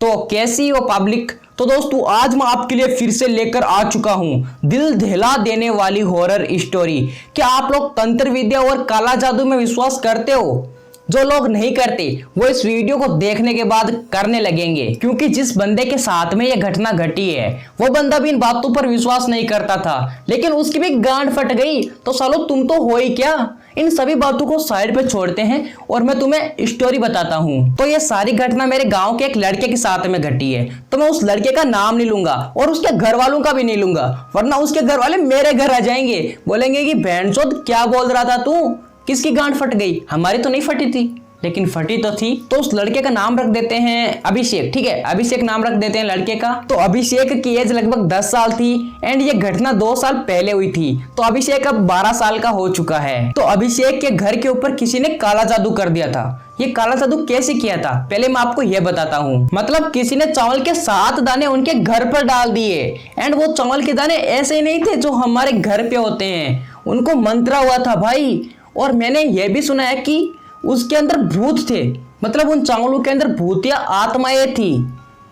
तो कैसी हो पब्लिक। तो दोस्तों आज मैं आपके लिए फिर से लेकर आ चुका हूं दिल दहला देने वाली हॉरर स्टोरी। क्या आप लोग तंत्र विद्या और काला जादू में विश्वास करते हो? जो लोग नहीं करते वो इस वीडियो को देखने के बाद करने लगेंगे, क्योंकि जिस बंदे के साथ में यह घटना घटी है वो बंदा भी इन बातों पर विश्वास नहीं करता था, लेकिन उसकी भी गांड फट गई। तो सालो तुम तो हो ही क्या। इन सभी बातों को साइड पे छोड़ते हैं और मैं तुम्हें स्टोरी बताता हूँ। तो ये सारी घटना मेरे गांव के एक लड़के के साथ में घटी है। तो मैं उस लड़के का नाम नहीं लूंगा और उसके घर वालों का भी नहीं लूंगा, वरना उसके घर वाले मेरे घर आ जाएंगे, बोलेंगे कि बहनचोद क्या बोल रहा था तू, किसकी गांड फट गई। हमारी तो नहीं फटी थी, लेकिन फटी तो थी। तो उस लड़के का नाम रख देते हैं अभिषेक। ठीक है, अभिषेक नाम रख देते हैं लड़के का। तो अभिषेक की एज लगभग 10 साल थी एंड ये घटना 2 साल पहले हुई थी। तो अभिषेक अब 12 साल का हो चुका है। तो अभिषेक के घर के ऊपर किसी ने काला जादू कर दिया था। ये काला जादू कैसे किया था पहले मैं आपको यह बताता हूँ। मतलब किसी ने चावल के 7 दाने उनके घर पर डाल दिए एंड वो चावल के दाने ऐसे ही नहीं थे जो हमारे घर पे होते हैं, उनको मंत्रा हुआ था भाई। और मैंने यह भी सुना है कि उसके अंदर भूत थे, मतलब उन चावलों के अंदर भूतिया आत्माएं थी।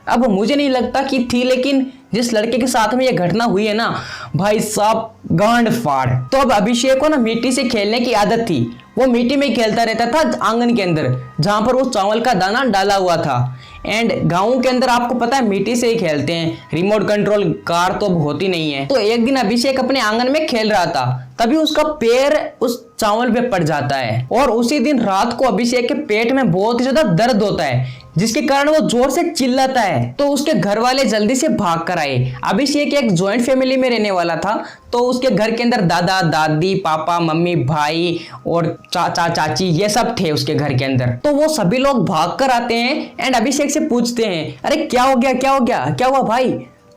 अब मुझे नहीं लगता कि थी, लेकिन जिस लड़के के साथ में ये घटना हुई है ना भाई साहब, गांड फाड़। तो अब अभिषेक को ना मिट्टी से खेलने की आदत थी। वो मिट्टी में खेलता रहता था आंगन के अंदर जहां पर वो चावल का दाना डाला हुआ था। एंड गाँव के अंदर आपको पता है मिट्टी से ही खेलते हैं, रिमोट कंट्रोल कार तो अब होती नहीं है। तो एक दिन अभिषेक अपने आंगन में खेल रहा था, तभी उसका पैर उस चावल पे पड़ जाता है और उसी दिन रात को अभिषेक के पेट में बहुत ही ज्यादा दर्द होता है, जिसके कारण वो जोर से चिल्लाता है। तो उसके घर वाले जल्दी से भाग कर आए। अभिषेक एक जॉइंट फैमिली में रहने वाला था, तो उसके घर के अंदर दादा दादी पापा मम्मी भाई और चाचा चाची ये सब थे उसके घर के अंदर। तो वो सभी लोग भाग कर आते हैं एंड अभिषेक से पूछते हैं, अरे क्या हो गया क्या हो गया क्या हुआ भाई।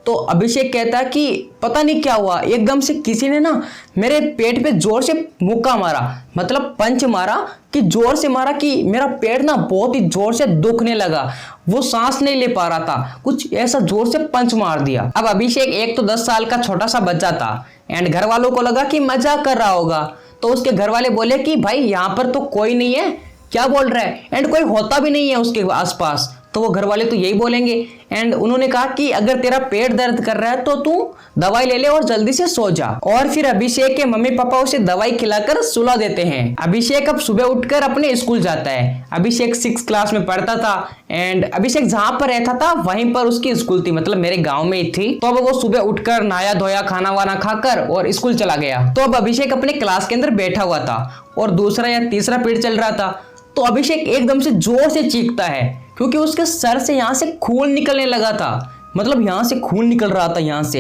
तो अभिषेक कहता है कि पता नहीं क्या हुआ, एकदम से किसी ने ना मेरे पेट पे जोर से मुक्का मारा, मतलब पंच मारा, कि जोर से मारा कि मेरा पेट ना बहुत ही जोर से दुखने लगा। वो सांस नहीं ले पा रहा था, कुछ ऐसा जोर से पंच मार दिया। अब अभिषेक एक तो 10 साल का छोटा सा बच्चा था एंड घर वालों को लगा कि मजाक कर रहा होगा। तो उसके घर वाले बोले कि भाई यहाँ पर तो कोई नहीं है, क्या बोल रहा है, एंड कोई होता भी नहीं है उसके आसपास। तो वो घर वाले तो यही बोलेंगे एंड उन्होंने कहा कि अगर तेरा पेट दर्द कर रहा है तो तू दवाई ले ले और जल्दी से सो जा। और फिर अभिषेक के मम्मी पापा उसे दवाई खिलाकर सुला देते हैं। अभिषेक अब सुबह उठकर अपने स्कूल जाता है। अभिषेक 6 क्लास में पढ़ता था एंड अभिषेक जहां पर रहता था वहीं पर उसकी स्कूल थी, मतलब मेरे गाँव में ही थी। तो अब वो सुबह उठकर नहाया धोया खाना वाना खाकर और स्कूल चला गया। तो अब अभिषेक अपने क्लास के अंदर बैठा हुआ था और दूसरा या तीसरा पीरियड चल रहा था। तो अभिषेक एकदम से जोर से चीखता है क्योंकि उसके सर से यहाँ से खून निकलने लगा था, मतलब यहाँ से खून निकल रहा था यहाँ से।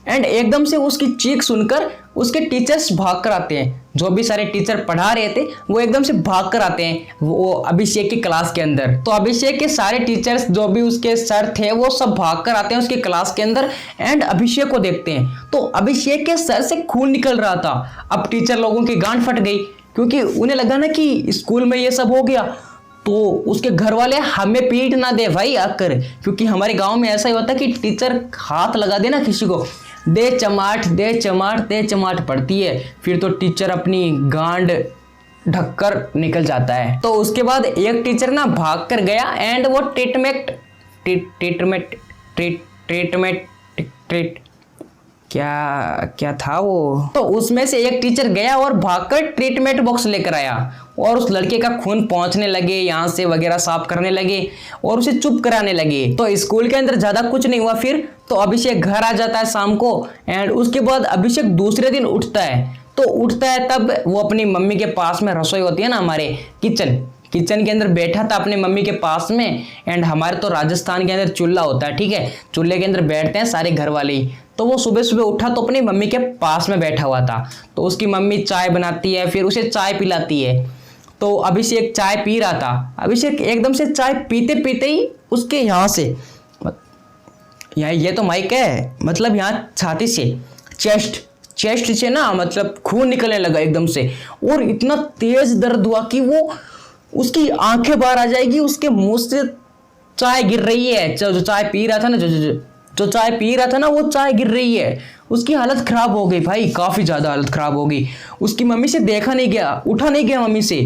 एंड एकदम से उसकी चीख सुनकर उसके टीचर्स भाग कर आते हैं। जो भी सारे टीचर पढ़ा रहे थे वो एकदम से भाग कर आते हैं वो अभिषेक की क्लास के अंदर। तो अभिषेक के सारे टीचर्स जो भी उसके सर थे वो सब भाग कर आते हैं उसकी क्लास के अंदर एंड अभिषेक को देखते हैं। तो अभिषेक के सर से खून निकल रहा था। अब टीचर लोगों की गांड फट गई क्योंकि उन्हें लगा ना कि स्कूल में ये सब हो गया तो उसके घर वाले हमें पीट ना दे भाई आकर, क्योंकि हमारे गांव में ऐसा ही होता है कि टीचर हाथ लगा दे ना किसी को, दे चमाट दे चमाट दे चमाट पड़ती है, फिर तो टीचर अपनी गांड ढककर निकल जाता है। तो उसके बाद एक टीचर ना भाग कर गया एंड वो ट्रीटमेंट क्या था वो, तो उसमें से एक टीचर गया और भागकर ट्रीटमेंट बॉक्स लेकर आया और उस लड़के का खून पहुंचने लगे, यहाँ से वगैरह साफ करने लगे और उसे चुप कराने लगे। तो स्कूल के अंदर ज्यादा कुछ नहीं हुआ। फिर तो अभिषेक घर आ जाता है शाम को एंड उसके बाद अभिषेक दूसरे दिन उठता है। तो उठता है तब वो अपनी मम्मी के पास में रसोई होती है ना, हमारे किचन के अंदर बैठा था अपनी मम्मी के पास में। एंड हमारे तो राजस्थान के अंदर चूल्हा होता है, ठीक है, चूल्हे के अंदर बैठते हैं सारे घर वाले ही। तो वो सुबह सुबह उठा तो अपनी मम्मी के पास में बैठा हुआ था। तो उसकी मम्मी चाय बनाती है, फिर उसे चाय पिलाती है। तो अभिषेक चाय पी रहा था। अभिषेक एकदम से चाय पीते पीते ही उसके यहाँ से यहाँ, ये तो माइक है, मतलब यहाँ छाती से चेस्ट से ना मतलब खून निकलने लगा एकदम से और इतना तेज दर्द हुआ कि वो उसकी आंखें बाहर आ जाएगी। उसके मुंह से चाय गिर रही है, जो चाय पी रहा था ना, जो चाय पी रहा था ना वो चाय गिर रही है। उसकी हालत खराब हो गई भाई, काफी ज्यादा हालत खराब हो गई। उसकी मम्मी से देखा नहीं गया, उठा नहीं गया मम्मी से।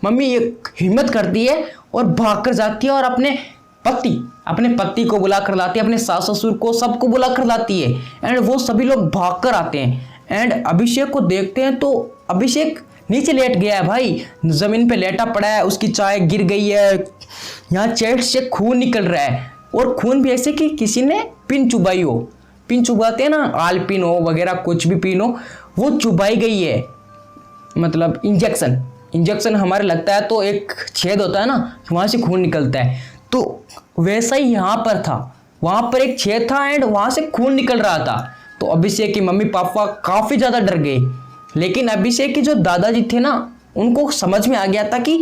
मम्मी एक हिम्मत करती है और भाग कर जाती है और अपने अपने पति को बुला कर लाती है, अपने सास ससुर को, सबको बुला कर लाती है। एंड वो सभी लोग भाग कर आते हैं एंड अभिषेक को देखते हैं तो अभिषेक नीचे लेट गया है भाई, जमीन पे लेटा पड़ा है, उसकी चाय गिर गई है, यहाँ चेस्ट से खून निकल रहा है और खून भी ऐसे कि किसी ने पिन चुबाई हो। पिन चुबाते हैं ना, आल पिन हो वगैरह कुछ भी पिन हो, वो चुबाई गई है, मतलब इंजेक्शन हमारे लगता है तो एक छेद होता है ना, वहाँ से खून निकलता है, तो वैसा ही यहाँ पर था, वहाँ पर एक छेद था एंड वहाँ से खून निकल रहा था। तो अभिषेक की मम्मी पापा काफ़ी ज़्यादा डर गए, लेकिन अभिषेक के जो दादाजी थे ना, उनको समझ में आ गया था कि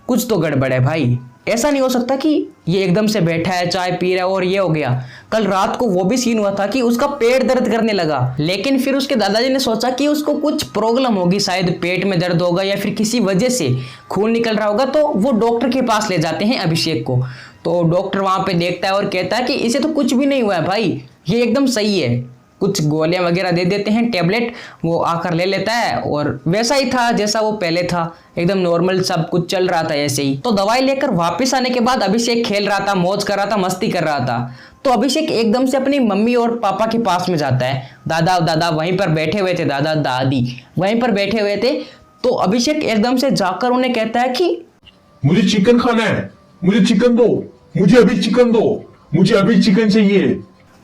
कुछ तो गड़बड़ है भाई, ऐसा नहीं हो सकता कि ये एकदम से बैठा है चाय पी रहा है और ये हो गया। कल रात को वो भी सीन हुआ था कि उसका पेट दर्द करने लगा, लेकिन फिर उसके दादाजी ने सोचा कि उसको कुछ प्रॉब्लम होगी, शायद पेट में दर्द होगा या फिर किसी वजह से खून निकल रहा होगा, तो वो डॉक्टर के पास ले जाते हैं अभिषेक को। तो डॉक्टर वहाँ पे देखता है और कहता है कि इसे तो कुछ भी नहीं हुआ है भाई, ये एकदम सही है। कुछ गोलियां वगैरह दे देते हैं, टैबलेट, वो आकर ले लेता है और वैसा ही था जैसा वो पहले था, एकदम नॉर्मल सब कुछ चल रहा था ऐसे ही। तो दवाई लेकर वापस आने के बाद अभिषेक खेल रहा था, मौज कर रहा था, मस्ती कर रहा था। तो अभिषेक एकदम से अपनी मम्मी और पापा के पास में जाता है, दादा वहीं पर बैठे हुए थे, दादा दादी वहीं पर बैठे हुए थे। तो अभिषेक एकदम से जाकर उन्हें कहता है कि मुझे चिकन खाना है, मुझे चिकन दो, मुझे अभी चिकन दो, मुझे अभी चिकन चाहिए।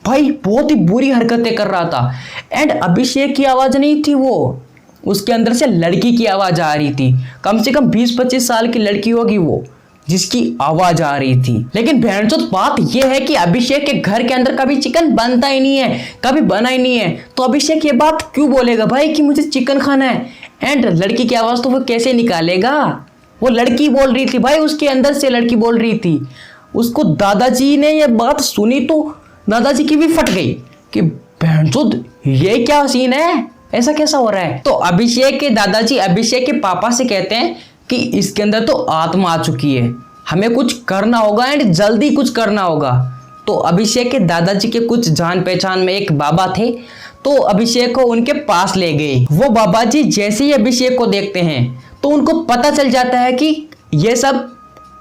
भाई बहुत ही बुरी हरकतें कर रहा था एंड अभिषेक की आवाज नहीं थी वो, उसके अंदर से लड़की की आवाज आ रही थी, कम से कम 20-25 साल की लड़की होगी वो, जिसकी आवाज आ रही थी। लेकिन भैंचोद बात यह है कि अभिषेक के घर के अंदर कभी चिकन बनता ही नहीं है, कभी बना ही नहीं है, तो अभिषेक ये बात क्यों बोलेगा भाई कि मुझे चिकन खाना है। एंड लड़की की आवाज तो वो कैसे निकालेगा, वो लड़की बोल रही थी भाई, उसके अंदर से लड़की बोल रही थी। उसको दादाजी ने ये बात सुनी तो दादाजी की भी फट गई कि भैंचोद ये क्या सीन है, ऐसा कैसा हो रहा है। तो अभिषेक के दादाजी अभिषेक के पापा से कहते हैं कि इसके अंदर तो आत्मा आ चुकी है, हमें कुछ करना होगा एंड जल्दी कुछ करना होगा। तो अभिषेक के दादाजी के कुछ जान पहचान में एक बाबा थे, तो अभिषेक को उनके पास ले गए। वो बाबा जी जैसे ही अभिषेक को देखते हैं तो उनको पता चल जाता है कि ये सब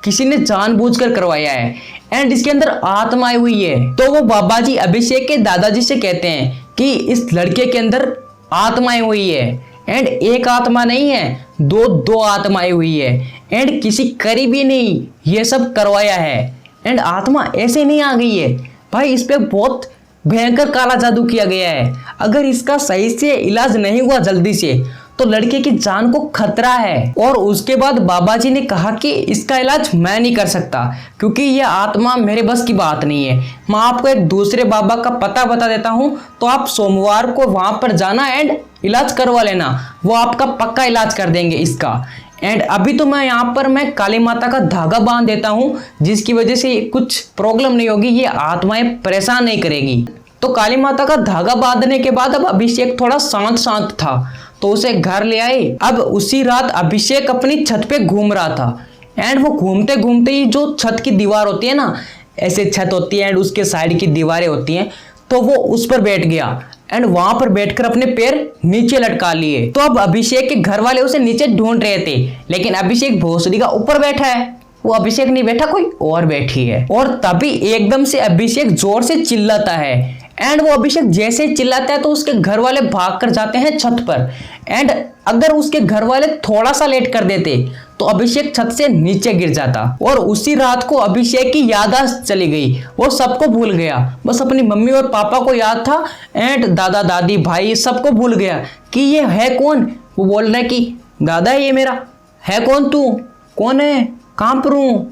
किसी ने जानबूझकर करवाया है एंड इसके अंदर आत्मा आई हुई है। तो वो बाबा जी अभिषेक के दादाजी से कहते हैं कि इस लड़के के अंदर आत्मा आई हुई है एंड एक आत्मा नहीं है, दो आत्मा आई हुई है एंड किसी करीबी नहीं ये सब करवाया है एंड आत्मा ऐसे नहीं आ गई है भाई, इस पे बहुत भयंकर काला जादू किया गया है। अगर इसका सही से इलाज नहीं हुआ जल्दी से तो लड़के की जान को खतरा है। और उसके बाद बाबा जी ने कहा कि इसका इलाज मैं नहीं कर सकता क्योंकि यह आत्मा मेरे बस की बात नहीं है। मैं आपको एक दूसरे बाबा का पता बता देता हूं, तो आप सोमवार को वहां पर जाना एंड इलाज करवा लेना, वो आपका पक्का इलाज कर देंगे इसका। एंड अभी तो मैं काली माता का धागा बांध देता हूँ जिसकी वजह से कुछ प्रॉब्लम नहीं होगी, ये आत्माएं परेशान नहीं करेगी। तो काली माता का धागा बांधने के बाद अब अभिषेक थोड़ा शांत था, तो उसे घर ले आए। अब उसी रात अभिषेक अपनी छत पे घूम रहा था एंड वो घूमते घूमते ही जो छत की दीवार होती है ना, ऐसे छत होती है एंड उसके साइड की दीवारें होती हैं, तो वो उस पर बैठ गया एंड वहां पर बैठकर अपने पैर नीचे लटका लिए। तो अब अभिषेक के घर वाले उसे नीचे ढूंढ रहे थे, लेकिन अभिषेक भोसड़ी का ऊपर बैठा है, वो अभिषेक नहीं बैठा, कोई और बैठी है। और तभी एकदम से अभिषेक जोर से चिल्लाता है एंड वो अभिषेक जैसे चिल्लाता है तो उसके घर वाले भाग कर जाते हैं छत पर एंड अगर उसके घर वाले थोड़ा सा लेट कर देते तो अभिषेक छत से नीचे गिर जाता। और उसी रात को अभिषेक की याददाश्त चली गई, वो सबको भूल गया, बस अपनी मम्मी और पापा को याद था एंड दादा दादी भाई सबको भूल गया कि ये है कौन। वो बोल रहा है कि दादा है ये मेरा, है कौन तू, कौन है, कहां पर हूं,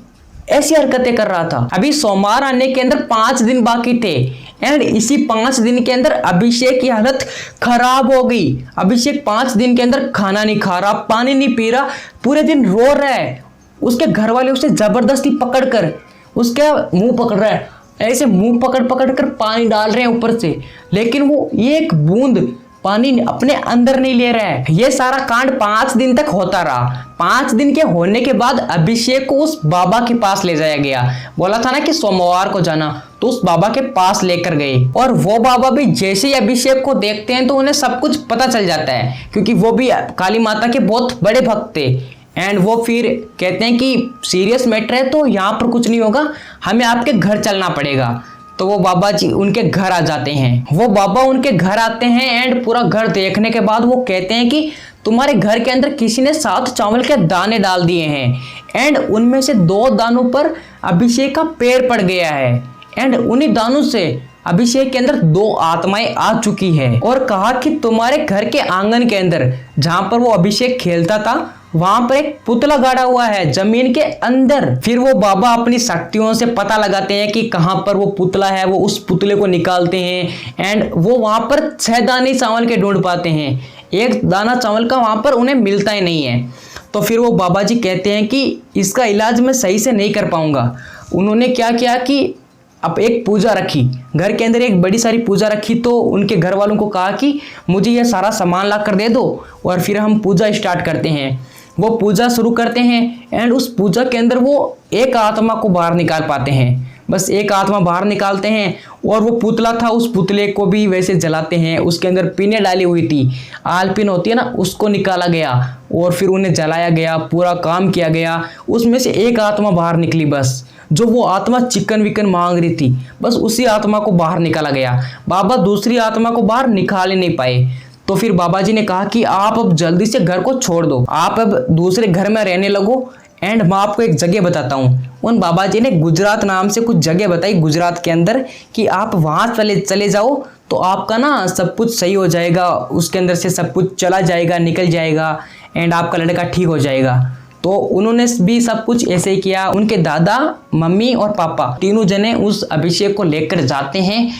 ऐसी हरकतें कर रहा था। अभी सोमवार आने के अंदर 5 दिन बाकी थे एंड इसी 5 दिन के अंदर अभिषेक की हालत खराब हो गई। अभिषेक 5 दिन के अंदर खाना नहीं खा रहा, पानी नहीं पी रहा, पूरे दिन रो रहा है। उसके घर वाले उसे जबरदस्ती पकड़कर उसका मुंह पकड़ रहा है, ऐसे मुंह पकड़ कर पानी डाल रहे हैं ऊपर से, लेकिन वो एक बूंद पानी अपने अंदर नहीं ले रहा है। ये सारा कांड 5 दिन तक होता रहा। 5 दिन के होने के बाद अभिषेक को उस बाबा के पास ले जाया गया, बोला था ना कि सोमवार को जाना, तो उस बाबा के पास लेकर गए। और वो बाबा भी जैसे ही अभिषेक को देखते हैं तो उन्हें सब कुछ पता चल जाता है क्योंकि वो भी काली माता के बहुत बड़े भक्त थे एंड वो फिर कहते हैं कि सीरियस मैटर है तो यहाँ पर कुछ नहीं होगा, हमें आपके घर चलना पड़ेगा। तो वो बाबा जी उनके घर आ जाते हैं। वो बाबा उनके घर आते हैं एंड पूरा घर देखने के बाद वो कहते हैं कि तुम्हारे घर के अंदर किसी ने 7 चावल के दाने डाल दिए हैं एंड उनमें से 2 दानों पर अभिषेक का पैर पड़ गया है एंड उन्हीं दानों से अभिषेक के अंदर 2 आत्माएं आ चुकी है। और कहा कि तुम्हारे घर के आंगन के अंदर जहां पर वो अभिषेक खेलता था वहां पर एक पुतला गाड़ा हुआ है जमीन के अंदर। फिर वो बाबा अपनी शक्तियों से पता लगाते हैं कि कहां पर वो पुतला है, वो उस पुतले को निकालते हैं एंड वो वहां पर 6 दाने चावल के ढूंढ पाते हैं। 1 दाना चावल का वहां पर उन्हें मिलता ही नहीं है। तो फिर वो बाबा जी कहते हैं कि इसका इलाज मैं सही से नहीं कर पाऊंगा। उन्होंने क्या किया कि अब एक पूजा रखी, घर के अंदर एक बड़ी सारी पूजा रखी। तो उनके घर वालों को कहा कि मुझे ये सारा सामान ला कर दे दो और फिर हम पूजा स्टार्ट करते हैं। वो पूजा शुरू करते हैं एंड उस पूजा के अंदर वो एक आत्मा को बाहर निकाल पाते हैं। बस एक आत्मा बाहर निकालते हैं और वो पुतला था, उस पुतले को भी वैसे जलाते हैं। उसके अंदर पिने डाली हुई थी, आलपिन होती है ना, उसको निकाला गया और फिर उन्हें जलाया गया, पूरा काम किया गया। उसमें से एक आत्मा बाहर निकली, बस जो वो आत्मा चिकन विकन मांग रही थी, बस उसी आत्मा को बाहर निकाला गया। बाबा दूसरी आत्मा को बाहर निकाल ही नहीं पाए। तो फिर बाबा जी ने कहा कि आप अब जल्दी से घर को छोड़ दो, आप अब दूसरे घर में रहने लगो एंड मैं आपको एक जगह बताता हूँ। उन बाबा जी ने गुजरात नाम से कुछ जगह बताई गुजरात के अंदर कि आप वहाँ चले जाओ तो आपका ना सब कुछ सही हो जाएगा, उसके अंदर से सब कुछ चला जाएगा, निकल जाएगा एंड आपका लड़का ठीक हो जाएगा। तो उन्होंने भी सब कुछ ऐसे ही किया। उनके दादा, मम्मी और पापा तीनों जने उस अभिषेक को लेकर जाते हैं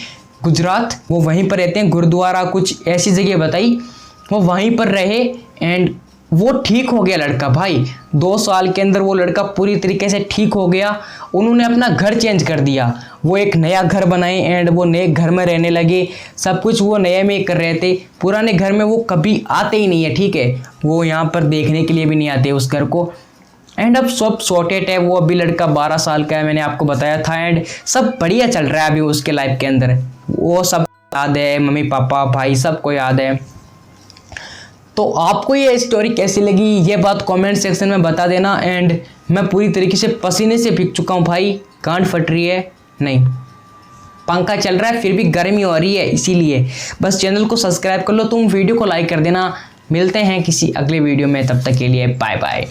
गुजरात। वो वहीं पर रहते हैं, गुरुद्वारा कुछ ऐसी जगह बताई, वो वहीं पर रहे एंड वो ठीक हो गया लड़का। भाई 2 साल के अंदर वो लड़का पूरी तरीके से ठीक हो गया। उन्होंने अपना घर चेंज कर दिया, वो एक नया घर बनाए एंड वो नए घर में रहने लगे। सब कुछ वो नए में कर रहे थे, पुराने घर में वो कभी आते ही नहीं है, ठीक है, वो यहाँ पर देखने के लिए भी नहीं आते उस घर को। एंड अब सब सॉर्टेड है। वो अभी लड़का 12 साल का है, मैंने आपको बताया था एंड सब बढ़िया चल रहा है अभी उसके लाइफ के अंदर। वो सब याद है, मम्मी पापा भाई सबको याद है। तो आपको ये स्टोरी कैसी लगी ये बात कमेंट सेक्शन में बता देना। एंड मैं पूरी तरीके से पसीने से भीग चुका हूँ भाई, गांड फट रही है, नहीं पंखा चल रहा है फिर भी गर्मी हो रही है, इसीलिए बस चैनल को सब्सक्राइब कर लो, तुम वीडियो को लाइक कर देना। मिलते हैं किसी अगले वीडियो में, तब तक के लिए बाय बाय।